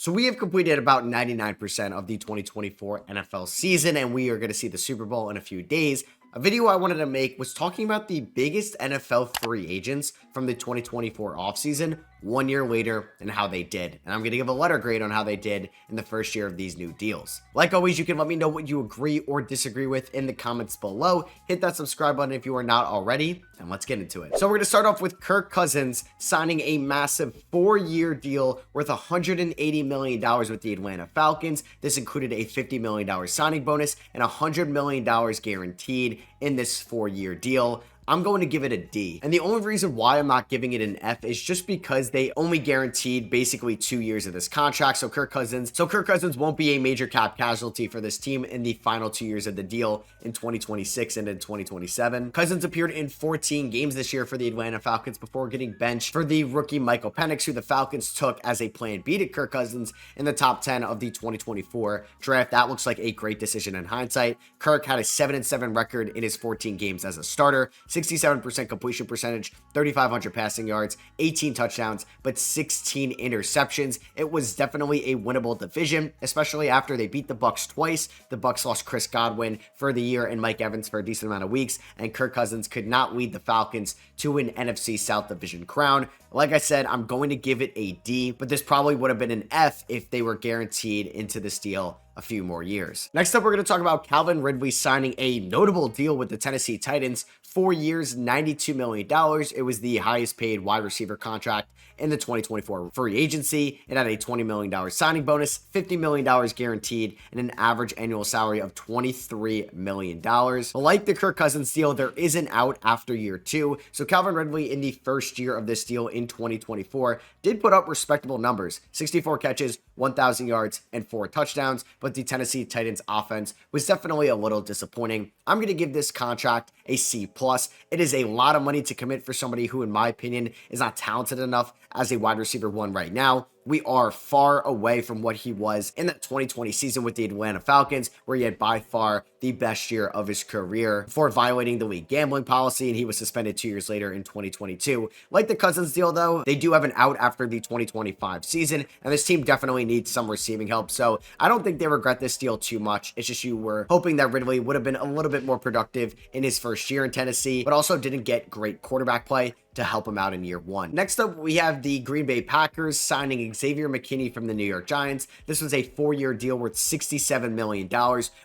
So we have completed about 99% of the 2024 NFL season, and we are going to see the Super Bowl in a few days. A video I wanted to make was talking about the biggest NFL free agents from the 2024 offseason 1 year later and how they did. And I'm going to give a letter grade on how they did in the first year of these new deals. Like always, you can let me know what you agree or disagree with in the comments below. Hit that subscribe button if you are not already, and let's get into it. So we're going to start off with Kirk Cousins signing a massive 4-year deal worth $180 million with the Atlanta Falcons. This included a $50 million signing bonus and $100 million guaranteed in this 4-year deal. I'm going to give it a D. And the only reason why I'm not giving it an F is just because they only guaranteed basically 2 years of this contract. So Kirk Cousins won't be a major cap casualty for this team in the final 2 years of the deal in 2026 and in 2027. Cousins appeared in 14 games this year for the Atlanta Falcons before getting benched for the rookie Michael Penix, who the Falcons took as a plan B to Kirk Cousins in the top 10 of the 2024 draft. That looks like a great decision in hindsight. Kirk had a 7-7 record in his 14 games as a starter. 67% completion percentage, 3,500 passing yards, 18 touchdowns, but 16 interceptions. It was definitely a winnable division, especially after they beat the Bucs twice. The Bucs lost Chris Godwin for the year and Mike Evans for a decent amount of weeks, and Kirk Cousins could not lead the Falcons to an NFC South division crown. Like I said, I'm going to give it a D, but this probably would have been an F if they were guaranteed into this deal a few more years. Next up, we're going to talk about Calvin Ridley signing a notable deal with the Tennessee Titans. 4 years, $92 million. It was the highest paid wide receiver contract in the 2024 free agency. It had a $20 million signing bonus, $50 million guaranteed, and an average annual salary of $23 million. But like the Kirk Cousins deal, there is an out after year 2. So Calvin Ridley in the first year of this deal in 2024 did put up respectable numbers, 64 catches, 1,000 yards, and 4 touchdowns, but the Tennessee Titans offense was definitely a little disappointing. I'm going to give this contract a C+. It is a lot of money to commit for somebody who, in my opinion, is not talented enough as a wide receiver 1 right now. We are far away from what he was in that 2020 season with the Atlanta Falcons, where he had by far the best year of his career before violating the league gambling policy, and he was suspended 2 years later in 2022. Like the Cousins deal, though, they do have an out after the 2025 season, and this team definitely needs some receiving help, so I don't think they regret this deal too much. It's just you were hoping that Ridley would have been a little bit more productive in his first year in Tennessee, but also didn't get great quarterback play to help him out in year 1. Next up, we have the Green Bay Packers signing Xavier McKinney from the New York Giants. This was a 4-year deal worth $67 million,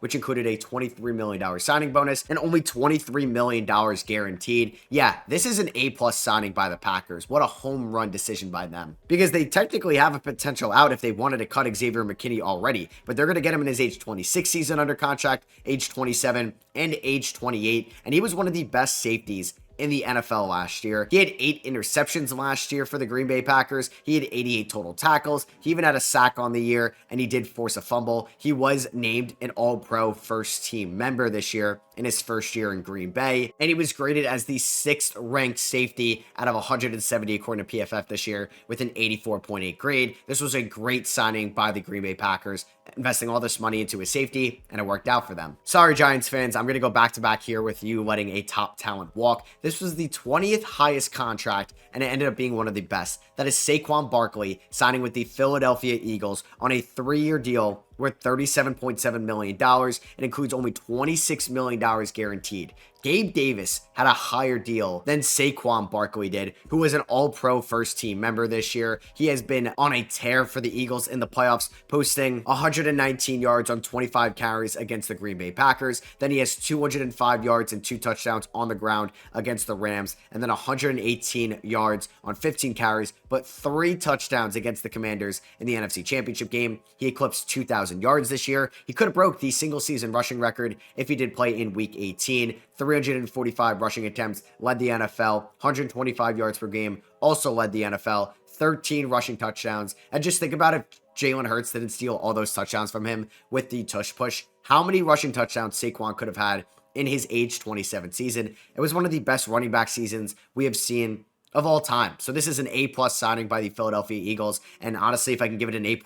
which included a $23 million signing bonus and only $23 million guaranteed. Yeah, this is an A+ signing by the Packers. What a home run decision by them, because they technically have a potential out if they wanted to cut Xavier McKinney already, but they're going to get him in his age 26 season under contract, age 27, and age 28, and he was one of the best safeties in the NFL last year. He had 8 interceptions last year for the Green Bay Packers. He had 88 total tackles. He even had a sack on the year, and he did force a fumble. He was named an All-Pro first team member this year in his first year in Green Bay, and he was graded as the 6th ranked safety out of 170 according to PFF this year with an 84.8 grade. This was a great signing by the Green Bay Packers, investing all this money into his safety, and it worked out for them. Sorry, Giants fans, I'm going to go back to back here with you letting a top talent walk. This was the 20th highest contract, and it ended up being one of the best. That is Saquon Barkley signing with the Philadelphia Eagles on a 3-year deal worth $37.7 million. It includes only $26 million guaranteed. Gabe Davis had a higher deal than Saquon Barkley did, who was an All-Pro first team member this year. He has been on a tear for the Eagles in the playoffs, posting 119 yards on 25 carries against the Green Bay Packers. Then he has 205 yards and 2 touchdowns on the ground against the Rams, and then 118 yards on 15 carries, but 3 touchdowns against the Commanders in the NFC Championship game. He eclipsed 2,000 yards this year. He could have broke the single season rushing record if he did play in week 18. 345 rushing attempts, led the NFL, 125 yards per game, also led the NFL, 13 rushing touchdowns. And just think about if Jalen Hurts didn't steal all those touchdowns from him with the tush push, how many rushing touchdowns Saquon could have had in his age 27 season. It was one of the best running back seasons we have seen of all time. So this is an A+ signing by the Philadelphia Eagles. And honestly, if I can give it an A++,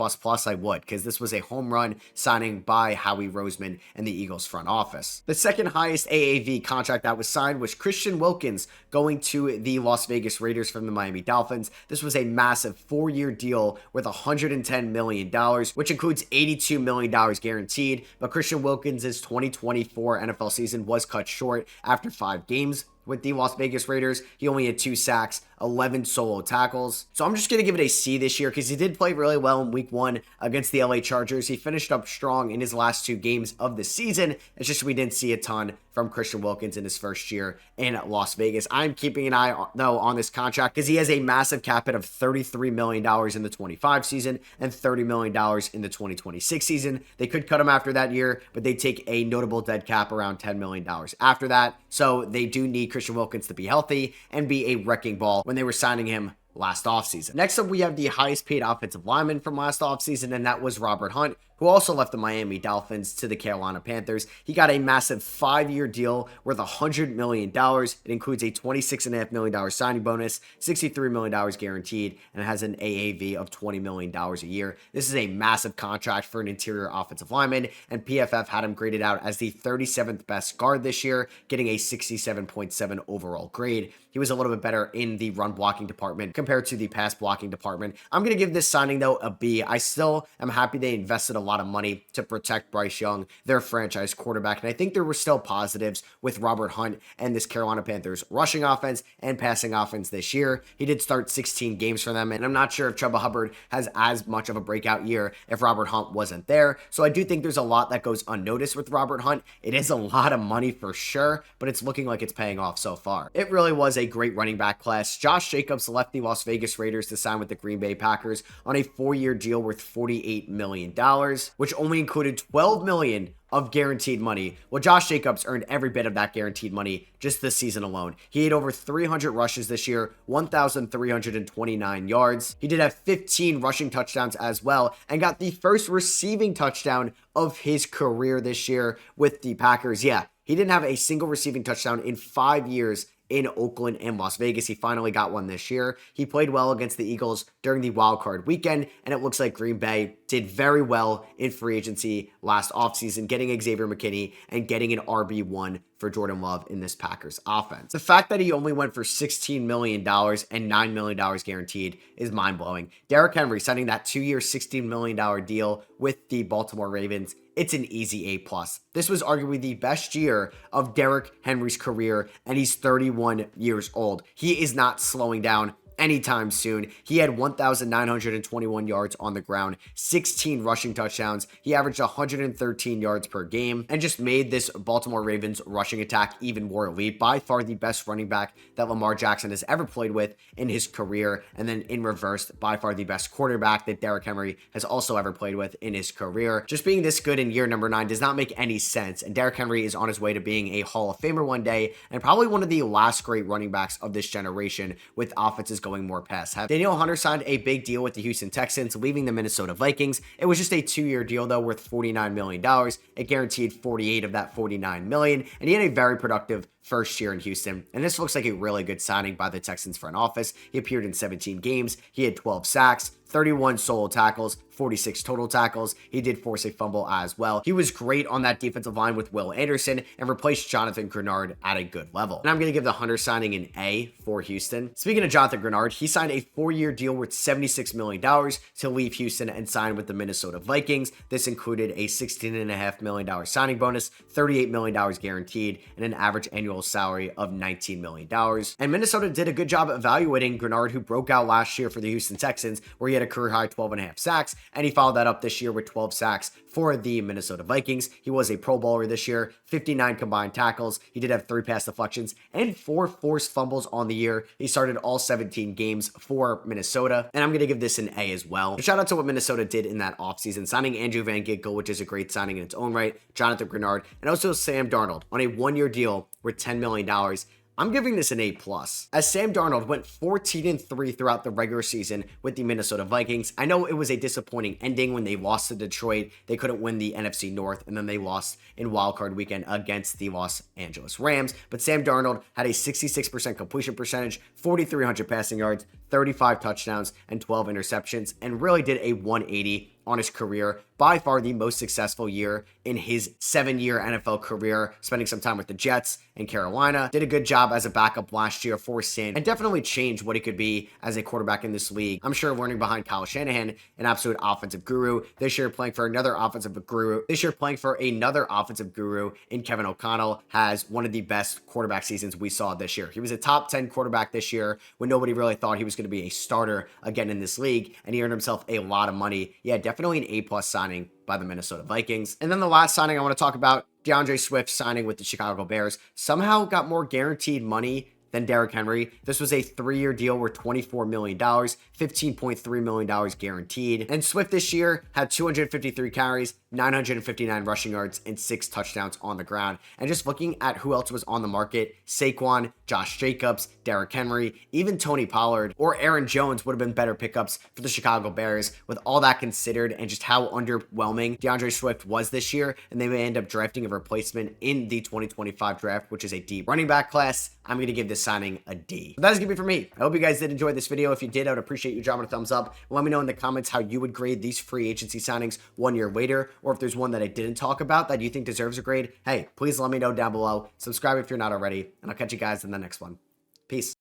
I would, because this was a home run signing by Howie Roseman and the Eagles front office. The second highest AAV contract that was signed was Christian Wilkins going to the Las Vegas Raiders from the Miami Dolphins. This was a massive 4-year deal worth $110 million, which includes $82 million guaranteed. But Christian Wilkins' 2024 NFL season was cut short after 5 games. With the Las Vegas Raiders, he only had 2 sacks, 11 solo tackles. So I'm just going to give it a C this year because he did play really well in week 1 against the LA Chargers. He finished up strong in his last 2 games of the season. It's just we didn't see a ton from Christian Wilkins in his first year in Las Vegas. I'm keeping an eye, though, on this contract because he has a massive cap hit of $33 million in the 25 season and $30 million in the 2026 season. They could cut him after that year, but they take a notable dead cap around $10 million after that. So they do need Christian Wilkins to be healthy and be a wrecking ball when they were signing him last offseason. Next up, we have the highest paid offensive lineman from last offseason, and that was Robert Hunt, who also left the Miami Dolphins to the Carolina Panthers. He got a massive 5-year deal worth $100 million. It includes a $26.5 million signing bonus, $63 million guaranteed, and it has an AAV of $20 million a year. This is a massive contract for an interior offensive lineman, and PFF had him graded out as the 37th best guard this year, getting a 67.7 overall grade. He was a little bit better in the run blocking department compared to the pass blocking department. I'm going to give this signing, though, a B. I still am happy they invested a lot of money to protect Bryce Young, their franchise quarterback. And I think there were still positives with Robert Hunt and this Carolina Panthers rushing offense and passing offense this year. He did start 16 games for them, and I'm not sure if Chuba Hubbard has as much of a breakout year if Robert Hunt wasn't there. So I do think there's a lot that goes unnoticed with Robert Hunt. It is a lot of money for sure, but it's looking like it's paying off so far. It really was a great running back class. Josh Jacobs left the Las Vegas Raiders to sign with the Green Bay Packers on a 4-year deal worth $48 million, which only included $12 million of guaranteed money. Well, Josh Jacobs earned every bit of that guaranteed money just this season alone. He had over 300 rushes this year, 1,329 yards. He did have 15 rushing touchdowns as well, and got the first receiving touchdown of his career this year with the Packers. Yeah, he didn't have a single receiving touchdown in 5 years in Oakland and Las Vegas. He finally got one this year. He played well against the Eagles during the wild card weekend, and it looks like Green Bay did very well in free agency last offseason, getting Xavier McKinney and getting an RB1 for Jordan Love in this Packers offense. The fact that he only went for $16 million and $9 million guaranteed is mind-blowing. Derrick Henry signing that 2-year, $16 million deal with the Baltimore Ravens, it's an easy A+. This was arguably the best year of Derrick Henry's career, and he's 31 years old. He is not slowing down anytime soon. He had 1,921 yards on the ground, 16 rushing touchdowns. He averaged 113 yards per game and just made this Baltimore Ravens rushing attack even more elite. By far the best running back that Lamar Jackson has ever played with in his career. And then in reverse, by far the best quarterback that Derrick Henry has also ever played with in his career. Just being this good in year number 9 does not make any sense. And Derrick Henry is on his way to being a Hall of Famer one day, and probably one of the last great running backs of this generation, with offenses going more pass heavy. Danielle Hunter signed a big deal with the Houston Texans, leaving the Minnesota Vikings. It was just a 2-year deal, though, worth $49 million. It guaranteed 48 of that $49 million, and he had a very productive first year in Houston, and this looks like a really good signing by the Texans front office. He appeared in 17 games. He had 12 sacks, 31 solo tackles, 46 total tackles. He did force a fumble as well. He was great on that defensive line with Will Anderson and replaced Jonathan Grenard at a good level. And I'm going to give the Hunter signing an A for Houston. Speaking of Jonathan Grenard, he signed a 4-year deal worth $76 million to leave Houston and sign with the Minnesota Vikings. This included a $16.5 million signing bonus, $38 million guaranteed, and an average annual salary of $19 million. And Minnesota did a good job evaluating Grenard, who broke out last year for the Houston Texans, where he had a career high 12.5 sacks, and he followed that up this year with 12 sacks for the Minnesota Vikings. He was a Pro Bowler this year, 59 combined tackles. He did have 3 pass deflections and 4 forced fumbles on the year. He started all 17 games for Minnesota, and I'm going to give this an A as well. A shout out to what Minnesota did in that offseason, signing Andrew Van Ginkel, which is a great signing in its own right, Jonathan Grenard, and also Sam Darnold on a 1-year deal worth $10 million. I'm giving this an A+. As Sam Darnold went 14-3 throughout the regular season with the Minnesota Vikings. I know it was a disappointing ending when they lost to Detroit. They couldn't win the NFC North, and then they lost in wildcard weekend against the Los Angeles Rams. But Sam Darnold had a 66% completion percentage, 4,300 passing yards, 35 touchdowns, and 12 interceptions, and really did a 180 on his career. By far the most successful year in his 7-year NFL career, spending some time with the Jets and Carolina. Did a good job as a backup last year for Sin, and definitely changed what he could be as a quarterback in this league. I'm sure learning behind Kyle Shanahan, an absolute offensive guru. This year playing for another offensive guru. In Kevin O'Connell, has one of the best quarterback seasons we saw this year. He was a top 10 quarterback this year when nobody really thought he was going to be a starter again in this league, and he earned himself a lot of money. Yeah, definitely an A+ signing by the Minnesota Vikings. And then the last signing I want to talk about, DeAndre Swift signing with the Chicago Bears. Somehow got more guaranteed money than Derrick Henry. This was a 3-year deal worth $24 million, $15.3 million guaranteed. And Swift this year had 253 carries, 959 rushing yards, and 6 touchdowns on the ground. And just looking at who else was on the market, Saquon, Josh Jacobs, Derrick Henry, even Tony Pollard or Aaron Jones would have been better pickups for the Chicago Bears. With all that considered and just how underwhelming DeAndre Swift was this year, and they may end up drafting a replacement in the 2025 draft, which is a deep running back class, I'm going to give this signing a D. So that is going to be for me. I hope you guys did enjoy this video. If you did, I would appreciate you dropping a thumbs up. Let me know in the comments how you would grade these free agency signings 1 year later, or if there's one that I didn't talk about that you think deserves a grade. Hey, please let me know down below. Subscribe if you're not already, and I'll catch you guys in the next one. Peace.